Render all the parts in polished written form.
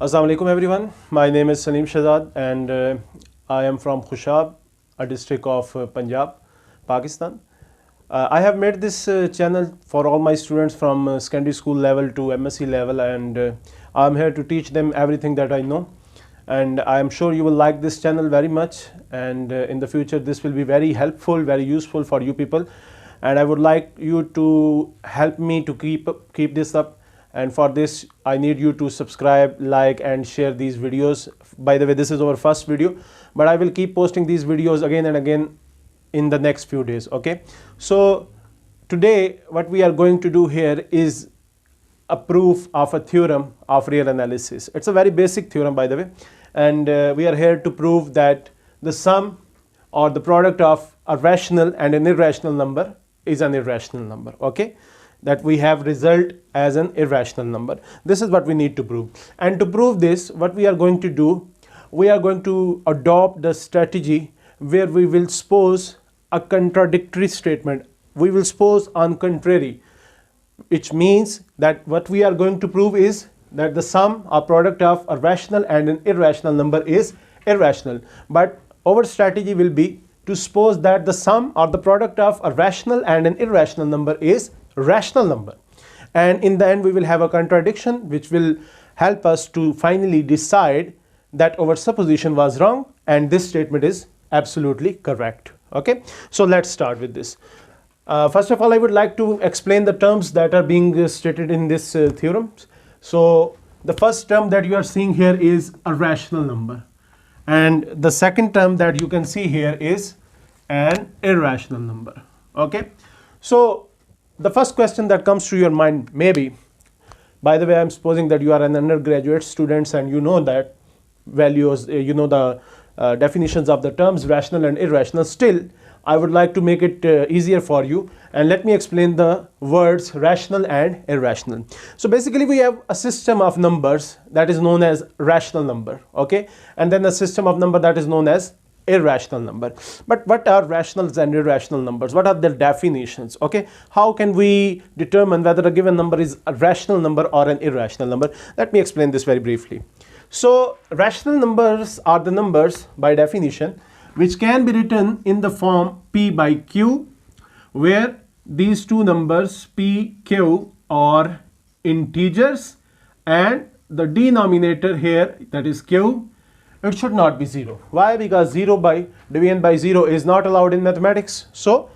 Assalamu alaikum everyone. My name is Salim Shahzad and I am from Khushab, a district of Punjab, Pakistan. I have made this channel for all my students from secondary school level to MSc level, and I am here to teach them everything that I know. And I am sure you will like this channel very much, and in the future this will be very helpful, very useful for you people. And I would like you to help me to keep this up. And for this I need you to subscribe, like and share these videos. By the way, this is our first video, but I will keep posting these videos again and again in the next few days. Okay, so today what we are going to do here is a proof of a theorem of real analysis. It's a very basic theorem, by the way, and we are here to prove that the sum or the product of a rational and an irrational number is an irrational number. Okay, that we have result as an irrational number. This is what we need to prove. And to prove this, what we are going to do, we are going to adopt the strategy where we will suppose a contradictory statement. We will suppose on contrary, which means that what we are going to prove is that the sum or product of a rational and an irrational number is irrational. But our strategy will be to suppose that the sum or the product of a rational and an irrational number is rational number, and in the end we will have a contradiction which will help us to finally decide that our supposition was wrong and this statement is absolutely correct. Okay, so let's start with this. First of all, I would like to explain the terms that are being stated in this theorem. So the first term that you are seeing here is a rational number, and the second term that you can see here is an irrational number. Okay, so the first question that comes to your mind maybe, by the way, I'm supposing that you are an undergraduate students and you know that values, you know the definitions of the terms rational and irrational. Still, I would like to make it easier for you, and let me explain the words rational and irrational. So basically we have a system of numbers that is known as rational number, okay, and then a system of number that is known as irrational number. But what are rationals and irrational numbers? What are their definitions? Okay, how can we determine whether a given number is a rational number or an irrational number? Let me explain this very briefly. So rational numbers are the numbers by definition which can be written in the form p by q, where these two numbers p, q are integers, and the denominator here, that is q, it should not be 0. Why? Because division by 0 is not allowed in mathematics, so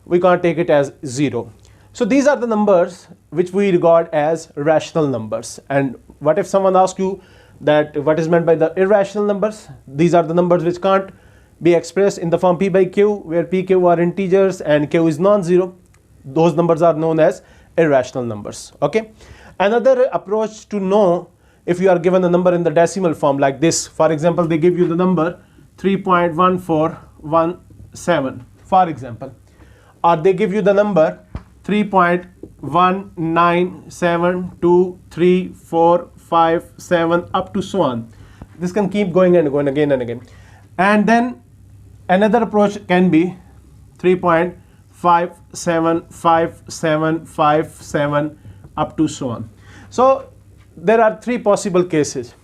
we can't take it as 0. So these are the numbers which we regard as rational numbers. And what if someone asks you that what is meant by the irrational numbers? These are the numbers which can't be expressed in the form p by q, where p, q are integers and q is non-zero. Those numbers are known as irrational numbers. Okay, another approach to know if you are given a number in the decimal form like this. For example, they give you the number 3.1417, for example, or they give you the number 3.1972345 up to so on. This can keep going and going again and again. And then another approach can be 3.575757 up to so on. So there are three possible cases.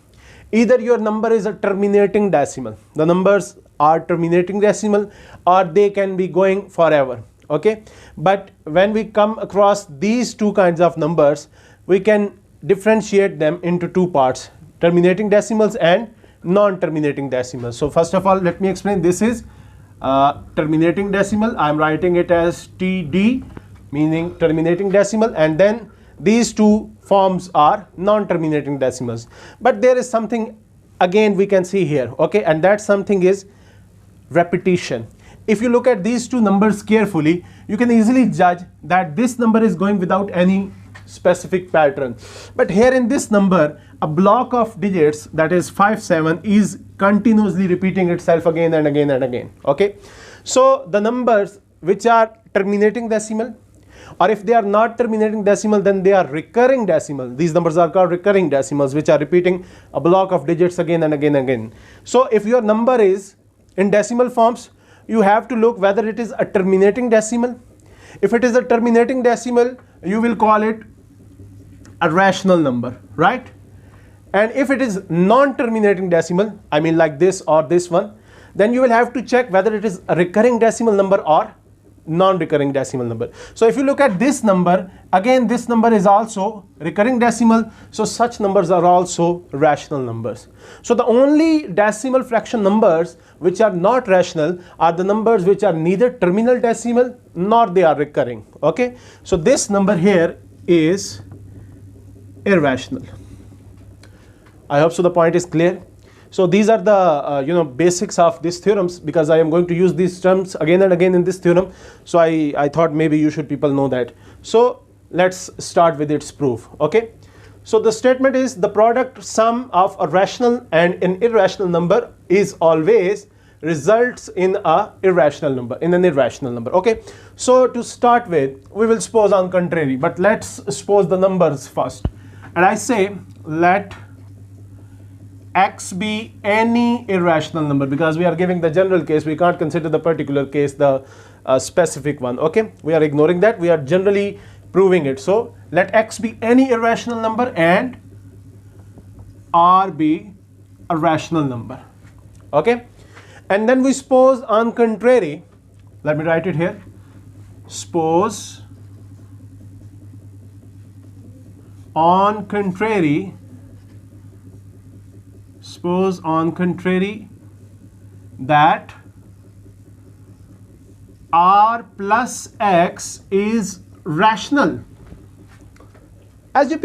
Either your number is a terminating decimal, the numbers are terminating decimal, or they can be going forever. Okay, but when we come across these two kinds of numbers, we can differentiate them into two parts: terminating decimals and non-terminating decimals. So first of all, let me explain. This is terminating decimal. I am writing it as TD, meaning terminating decimal, and then these two forms are non-terminating decimals. But there is something again we can see here, okay, and that something is repetition. If you look at these two numbers carefully, you can easily judge that this number is going without any specific pattern. But here in this number, a block of digits, that is 57, is continuously repeating itself again and again and again. Okay, so the numbers which are terminating decimal, or if they are not terminating decimal, then they are recurring decimal. These numbers are called recurring decimals, which are repeating a block of digits again and again and again. So if your number is in decimal forms, you have to look whether it is a terminating decimal. If it is a terminating decimal, you will call it a rational number, right? And if it is non-terminating decimal, I mean like this or this one, then you will have to check whether it is a recurring decimal number or non-recurring decimal number. So if you look at this number, again this number is also recurring decimal, so such numbers are also rational numbers. So the only decimal fraction numbers which are not rational are the numbers which are neither terminal decimal nor they are recurring. Okay, so this number here is irrational. I hope so the point is clear. So these are the basics of these theorems, because I am going to use these terms again and again in this theorem. So I thought maybe you should people know that. So let's start with its proof. Okay. So the statement is the product sum of a rational and an irrational number is always results in an irrational number. Okay. So to start with, we will suppose on contrary, but let's suppose the numbers first. And I say let x be any irrational number, because we are giving the general case, we can't consider the particular case, the specific one. Okay, we are ignoring that, we are generally proving it. So let x be any irrational number and r be a rational number. Okay, and then we suppose on contrary, let me write it here, suppose on contrary that r plus x is rational. As you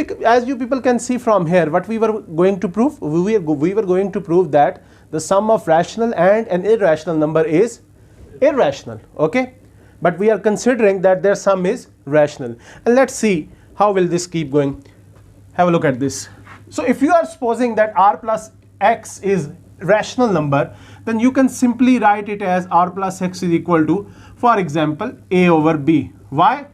people can see from here, what we were going to prove, we were going to prove that the sum of rational and an irrational number is irrational. Okay, but we are considering that their sum is rational, and let's see how will this keep going. Have a look at this. So if you are supposing that r plus x is rational number, then you can simply write it as r plus x is equal to, for example, a over b. Why?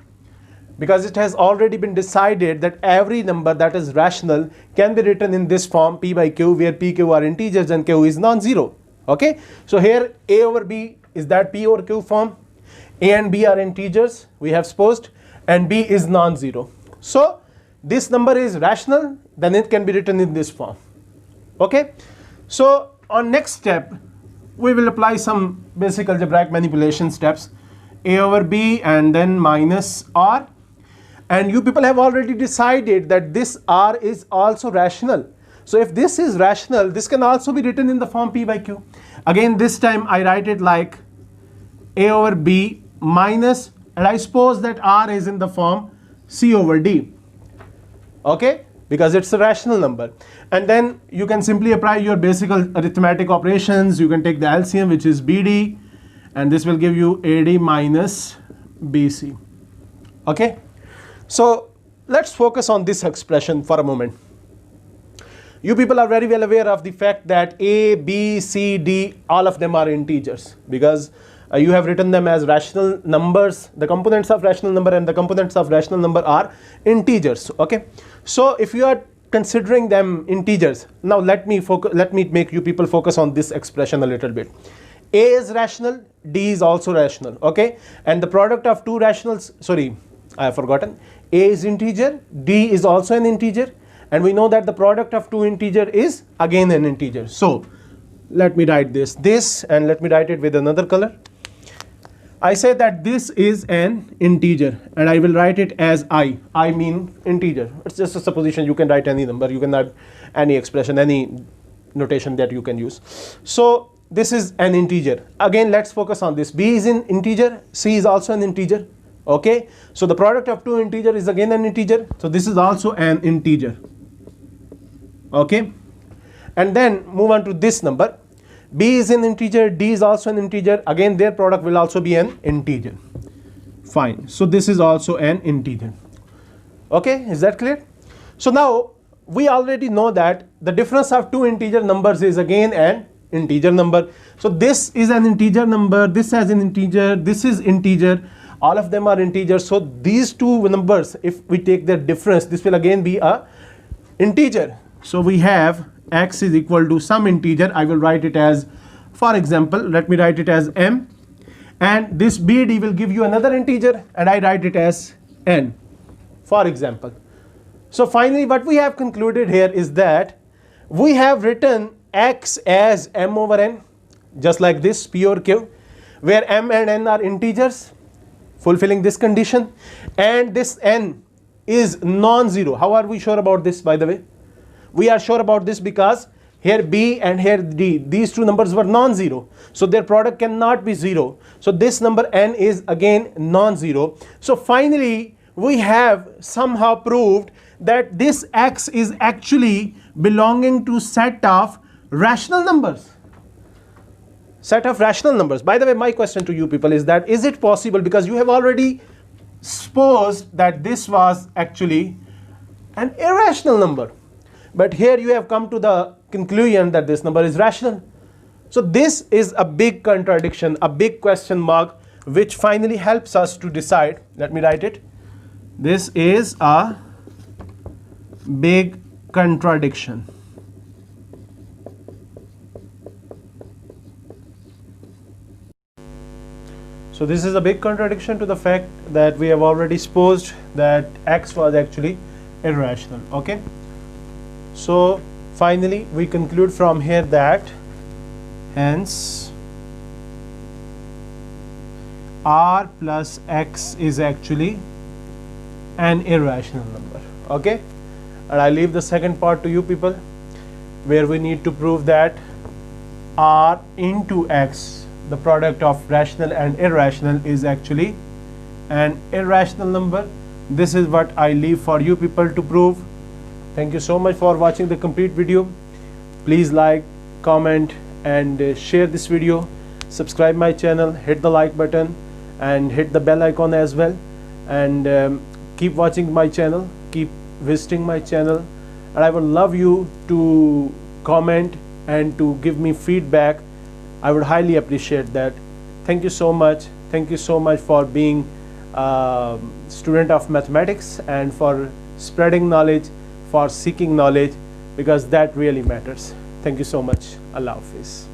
Because it has already been decided that every number that is rational can be written in this form, p by q, where p, q are integers and q is non-zero. Okay, so here a over b is that p over q form, a and b are integers, we have supposed, and b is non-zero. So this number is rational, then it can be written in this form. Okay, so on next step we will apply some basic algebraic manipulation steps, a over b and then minus r, and you people have already decided that this r is also rational. So if this is rational, this can also be written in the form p by q. Again this time I write it like a over b minus, and I suppose that r is in the form c over d. Okay, because it's a rational number. And then you can simply apply your basic arithmetic operations. You can take the LCM, which is BD, and this will give you AD minus BC. Okay, so let's focus on this expression for a moment. You people are very well aware of the fact that A, B, C, D, all of them are integers, because you have written them as rational numbers. The components of rational number and the components of rational number are integers. Okay, so if you are considering them integers, now let me make you people focus on this expression a little bit. A is rational, D is also rational. Okay, and the product of two rationals, sorry, I have forgotten, A is integer, D is also an integer, and we know that the product of two integer is again an integer. So let me write this and let me write it with another color. I say that this is an integer, and I will write it as I mean integer. It's just a supposition. You can write any number, you can write any expression, any notation that you can use. So this is an integer. Again, let's focus on this. B is an integer, C is also an integer. Okay, so the product of two integer is again an integer, so this is also an integer. Okay, and then move on to this number. B is an integer, D is also an integer, again their product will also be an integer. Fine, so this is also an integer. Okay, is that clear? So now we already know that the difference of two integer numbers is again an integer number. So this is an integer number, this has an integer, this is integer, all of them are integers. So these two numbers, if we take their difference, this will again be a integer. So we have x is equal to some integer. I will write it as, for example, let me write it as m, and this bd will give you another integer, and I write it as n, for example. So finally what we have concluded here is that We have written x as m over n, just like this, p over q, where m and n are integers, fulfilling this condition, and this n is non-zero. How are we sure about this, by the way? We are sure about this because here b and here d, these two numbers were non-zero, so their product cannot be zero. So this number n is again non-zero. So finally we have somehow proved that this x is actually belonging to set of rational numbers. Set of rational numbers. By the way, my question to you people is that, is it possible, because you have already supposed that this was actually an irrational number, but here you have come to the conclusion that this number is rational. So this is a big contradiction, a big question mark, which finally helps us to decide. Let me write it. This is a big contradiction. So this is a big contradiction to the fact that we have already supposed that x was actually irrational. Okay. So finally we conclude from here that hence r plus x is actually an irrational number. Okay. And I leave the second part to you people, where we need to prove that r into x, the product of rational and irrational, is actually an irrational number. This is what I leave for you people to prove. Thank you so much for watching the complete video. Please like, comment and share this video. Subscribe my channel, hit the like button and hit the bell icon as well, and keep watching my channel, keep visiting my channel, and I would love you to comment and to give me feedback. I would highly appreciate that. Thank you so much. Thank you so much for being a student of mathematics and for spreading knowledge, for seeking knowledge, because that really matters. Thank you so much. Allah Hafiz.